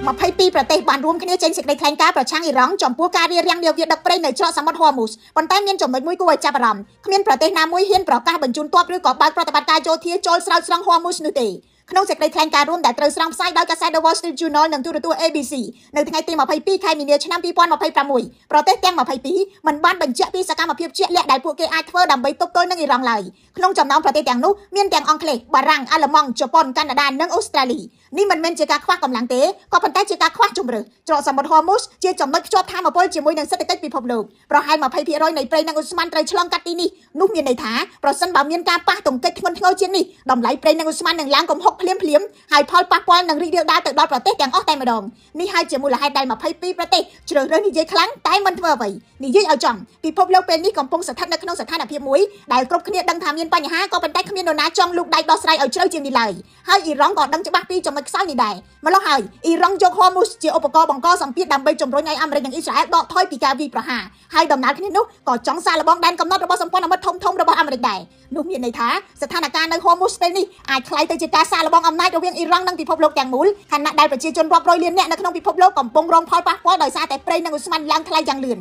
22ប្រទេសបានរួមគ្នាចេញសេចក្តីថ្លែងការណ៍ប្រឆាំងអ៊ីរ៉ង់ចំពោះការរារាំងនាវាដឹកប្រេងនៅច្រកសមុទ្រហ័រមូសប៉ុន្តែមានចំណុចមួយគួរឲ្យចាប់អារម្មណ៍គ្មានប្រទេសណាមួយហ៊ានប្រកាសបញ្ជូនទ័ពឬក៏បើកប្រតិបត្តិការយោធាចូលស្រោចស្រង់ហ័រមូសនោះទេក្នុងសេចក្តីថ្លែងការណ៍រួមដែលត្រូវស្រង់ផ្សាយដោយកាសែត The Wall Street Journal និងទូរទស្សន៍ ABC នៅថ្ងៃទី22ខែមីនាឆ្នាំ2026ប្រទេសទាំង22មិនបានបញ្ជាក់ពីសកម្មភាពជាក់លាក់ដែលពួកគេអាចធ្វើដើម្បីទប់ទល់នឹងអ៊ីរ៉ង់ឡើយក្នុងចំណោមប្រទេសទាំងនោះមានទាំងអង់គ្លេសបារាំងអាល្លឺម៉ង់ជប៉ុនកាណាដានិងអូស្ត្រាលីនេះមិនមែនជាការខ្វះកម្លាំងទេក៏ប៉ុន្តែជាការខ្វះជម្រើសច្រកសមុទ្រហ័រមូសជាចំណុចភ្ជាប់ថាមពលជាមួយនឹងសេដ្ឋកិច្ចពិភពលោកប្រហែល 20% នៃប្រេងនិងឧស្ម័នត្រូវឆ្លងកាត់ទីនេះនោះមានន័យថាប្រសិនបើមានការប៉ះទង្គិចធ្ងន់ធ្ងរជាងនេះតម្លៃប្រេងនិងឧស្ម័ននឹងឡើងគំហុកភ្លាមហើយផលប៉ះពាល់នឹងរីករាលដាលទៅដល់ប្រទេសទាំងអស់តែម្ដងនេះហើយជាមូលហេតុដែល22ប្រទេសជ្រើសរើសនិយាយខ្លាំងតែមិនធ្វើអ្វីនិយាយឲ្យចំពិភពលោកពេលនេះកំពុងស្ថិតនៅក្នុងស្ថានភាពមួយដែលគ្រប់គ្នាដឹងថាមានបញ្ហាក៏ប៉ុន្តែគ្មាននរណាចង់លូកដៃដោះស្រាយឲ្យជ្រៅជាងនេះឡើយហើយអ៊ីរ៉ង់ក៏ដឹងច្បាស់ពីចំណុចខ្សោយនេះដែរម្ល៉េះហើយអ៊ីរ៉ង់យកហ័រមូសជាឧបករណ៍បង្កសម្ពាធដើម្បីជំរុញឲ្យអាមេរិកនិងអ៊ីស្រាអែលដកថយពីការវាយប្រហារហើយដំណើរគ្នានោះក៏ចង់សាកល្បងដែនកំណត់របស់សម្ព័ន្ធមិត្តធំៗរបស់អាមេរិកដែរនោះមានន័យថាស្ថានភាពនៅហ័រមូសពេលនេះអាចក្លាយទៅជាការសាកល្បងអំណាចរវាងអ៊ីរ៉ង់និងពិភពលោកទាំងមូលខណៈដែលប្រជាជនរាប់រយលាននាក់នៅក្នុងពិភពលោកកំពុងរងផលប៉ះពាល់ដោយសារតែប្រេងនិងឧស្ម័នឡើងថ្លៃយ៉ាងលឿន